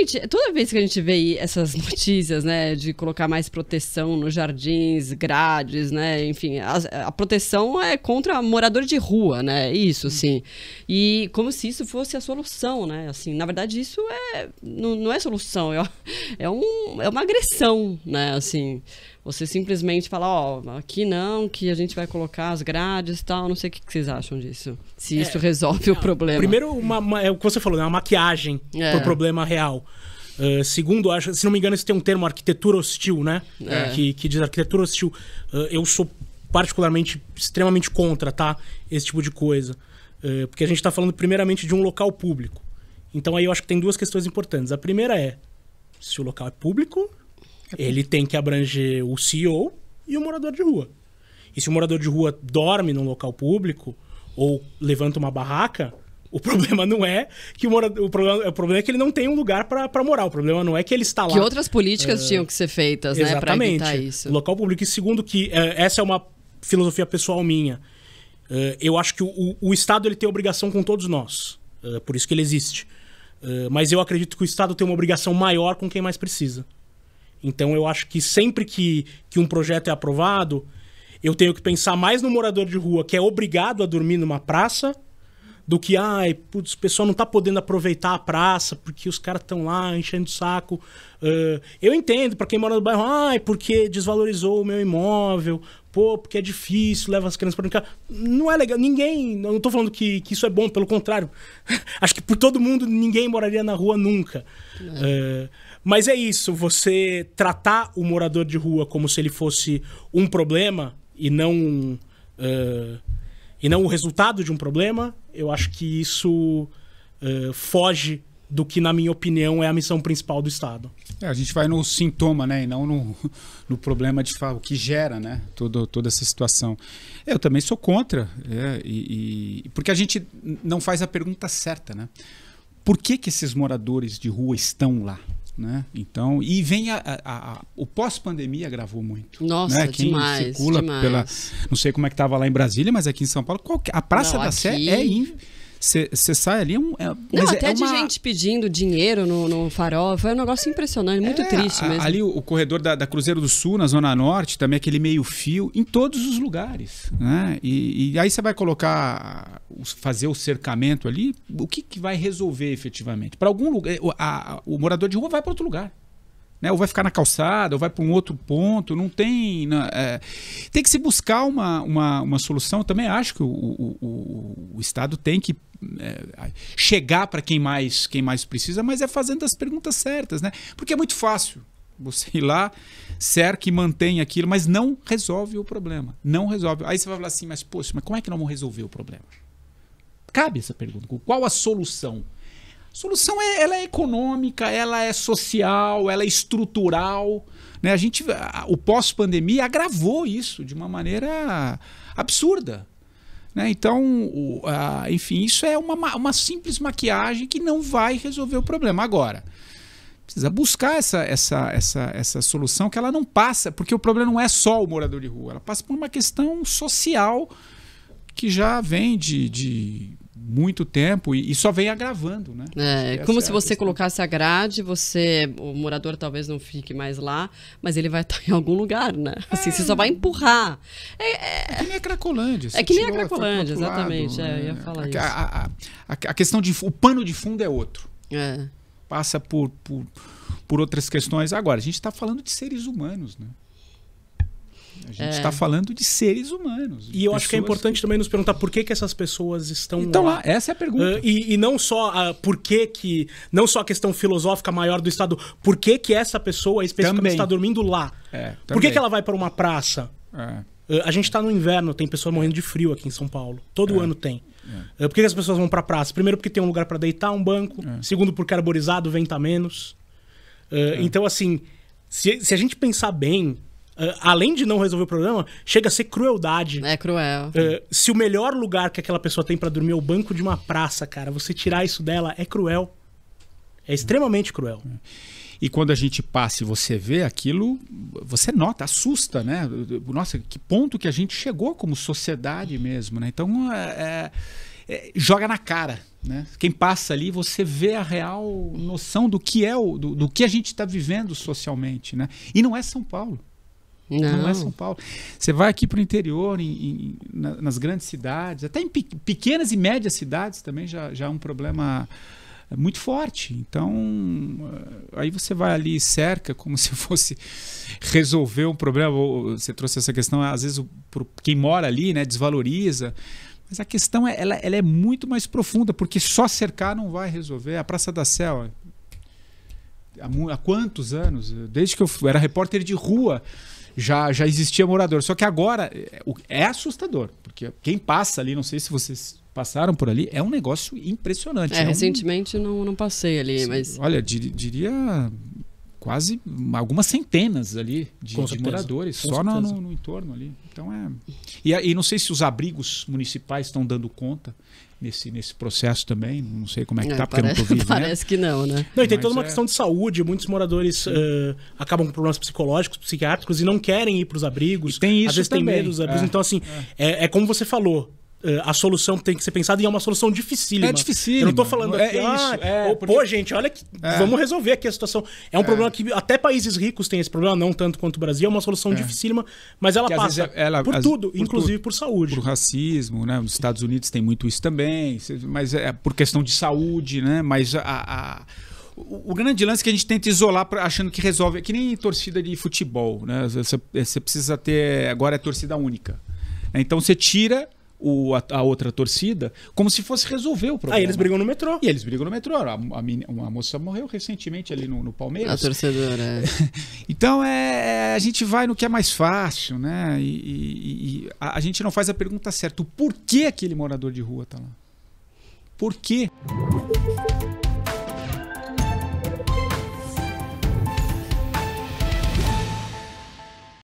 Gente, toda vez que a gente vê essas notícias, né, de colocar mais proteção nos jardins, grades, né, enfim, a proteção é contra morador de rua, né, isso, assim. E como se isso fosse a solução, né, assim, na verdade isso não é solução, é uma agressão, né, assim. Você simplesmente fala, ó, aqui não, que a gente vai colocar as grades e tal, não sei o que vocês acham disso. Se isso resolve o problema. Primeiro, é o que você falou, né? Uma maquiagem pro problema real. Segundo, se não me engano, você tem um termo, arquitetura hostil, né? Que diz arquitetura hostil. Eu sou particularmente extremamente contra, tá? Esse tipo de coisa. Porque a gente tá falando primeiramente de um local público. Então aí eu acho que tem duas questões importantes. A primeira é, se o local é público, ele tem que abranger o CEO e o morador de rua. E se o morador de rua dorme num local público ou levanta uma barraca, o problema não é que o problema é que ele não tem um lugar para morar. O problema não é que ele está lá. Que outras políticas tinham que ser feitas, né, para evitar isso. O local público. E segundo que essa é uma filosofia pessoal minha. Eu acho que o Estado ele tem obrigação com todos nós. Por isso que ele existe. Mas eu acredito que o Estado tem uma obrigação maior com quem mais precisa. Então eu acho que sempre que um projeto é aprovado, eu tenho que pensar mais no morador de rua que é obrigado a dormir numa praça do que, o pessoal não tá podendo aproveitar a praça porque os caras estão lá enchendo o saco. Eu entendo, para quem mora no bairro, porque desvalorizou o meu imóvel, porque é difícil, leva as crianças para brincar. Não é legal, não tô falando que isso é bom, pelo contrário. Acho que por todo mundo ninguém moraria na rua nunca. Mas é isso, você tratar o morador de rua como se ele fosse um problema e não o resultado de um problema, eu acho que isso foge do que, na minha opinião, é a missão principal do Estado. A gente vai no sintoma, né, e não no problema de fato, o que gera, né, toda essa situação. Eu também sou contra, porque a gente não faz a pergunta certa, né? Por que esses moradores de rua estão lá? Né? Então, e vem o pós-pandemia agravou muito. Nossa, né? Quem demais, circula demais. Não sei como é que estava lá em Brasília, mas aqui em São Paulo, a Praça da Sé você sai ali... até de gente pedindo dinheiro no farol. Foi um negócio impressionante, muito triste mesmo. Ali o corredor da Cruzeiro do Sul, na Zona Norte, também aquele meio-fio, em todos os lugares. Né? E aí você vai fazer o cercamento ali, o que vai resolver efetivamente? Para algum lugar, o morador de rua vai para outro lugar. Né? Ou vai ficar na calçada, ou vai para um outro ponto. Não tem... tem que se buscar uma solução. Eu também acho que o Estado tem que chegar para quem mais precisa, mas é fazendo as perguntas certas, né? Porque é muito fácil você ir lá, cerca e mantém aquilo, mas não resolve o problema. Não resolve. Aí você vai falar assim, mas como é que não vamos resolver o problema? Cabe essa pergunta. Qual a solução? A solução ela é econômica, ela é social, ela é estrutural. Né? O pós-pandemia agravou isso de uma maneira absurda. Né? Então, enfim, isso é uma simples maquiagem que não vai resolver o problema. Agora, precisa buscar essa solução que ela não passa, porque o problema não é só o morador de rua, ela passa por uma questão social que já vem de muito tempo e só vem agravando, né? Como se você colocasse a grade, o morador talvez não fique mais lá, mas ele vai estar em algum lugar, né? Assim, você só vai empurrar. É que nem a Cracolândia. É que nem a Cracolândia, exatamente. Eu ia falar isso. A questão o pano de fundo é outro. Passa por outras questões. Agora, a gente está falando de seres humanos, né? A gente está falando de seres humanos. E eu acho que é importante também nos perguntar por que essas pessoas estão lá. Essa é a pergunta. E não só não só a questão filosófica maior do Estado, por que essa pessoa especificamente está dormindo lá? Por que ela vai para uma praça? A gente está no inverno, tem pessoas morrendo de frio aqui em São Paulo. Todo ano tem. Por que as pessoas vão para a praça? Primeiro porque tem um lugar para deitar, um banco. Segundo porque arborizado, venta menos. Então, assim, se a gente pensar bem... além de não resolver o problema, chega a ser crueldade. É cruel. Se o melhor lugar que aquela pessoa tem pra dormir é o banco de uma praça, cara, você tirar isso dela é cruel. É extremamente cruel. E quando a gente passa e você vê aquilo, você nota, assusta, né? Nossa, que ponto que a gente chegou como sociedade mesmo, né? Então, joga na cara, né? Quem passa ali, você vê a real noção do que é do que a gente está vivendo socialmente, né? E não é São Paulo. Não é São Paulo. Você vai aqui para o interior, nas grandes cidades, até em pequenas e médias cidades também já é um problema muito forte. Então, aí você vai ali e cerca como se fosse resolver um problema. Você trouxe essa questão, às vezes quem mora ali, né, desvaloriza. Mas a questão ela é muito mais profunda, porque só cercar não vai resolver. A Praça da Sé, há quantos anos? Desde que eu era repórter de rua, já existia morador. Só que agora é assustador, porque quem passa ali, não sei se vocês passaram por ali, é um negócio impressionante. Recentemente não passei ali, mas... Olha, diria quase algumas centenas ali de moradores, só no entorno ali. Então E não sei se os abrigos municipais estão dando conta nesse processo também, não sei como é que tá, porque eu não tô vivendo. Parece que não, né? Não, e tem toda uma questão de saúde, muitos moradores acabam com problemas psicológicos, psiquiátricos e não querem ir para os abrigos. E tem isso, às vezes também. Tem medo dos abrigos. Então, assim, é como você falou, a solução tem que ser pensada e é uma solução dificílima. É dificílima. Eu não tô falando aqui, pô, gente, olha que vamos resolver aqui a situação. É um problema que até países ricos têm esse problema, não tanto quanto o Brasil, é uma solução dificílima, mas ela passa por tudo, inclusive por saúde. Por racismo, né? Nos Estados Unidos tem muito isso também, mas é por questão de saúde, né? Mas o grande lance é que a gente tenta isolar achando que resolve, é que nem torcida de futebol, né? Você precisa ter, agora é torcida única. Então você tira a outra torcida como se fosse resolver o problema. Aí eles brigam no metrô. E eles brigam no metrô. Uma moça morreu recentemente ali no Palmeiras. A torcedora. Então a gente vai no que é mais fácil, né? E a gente não faz a pergunta certa. O porquê aquele morador de rua tá lá? Por quê?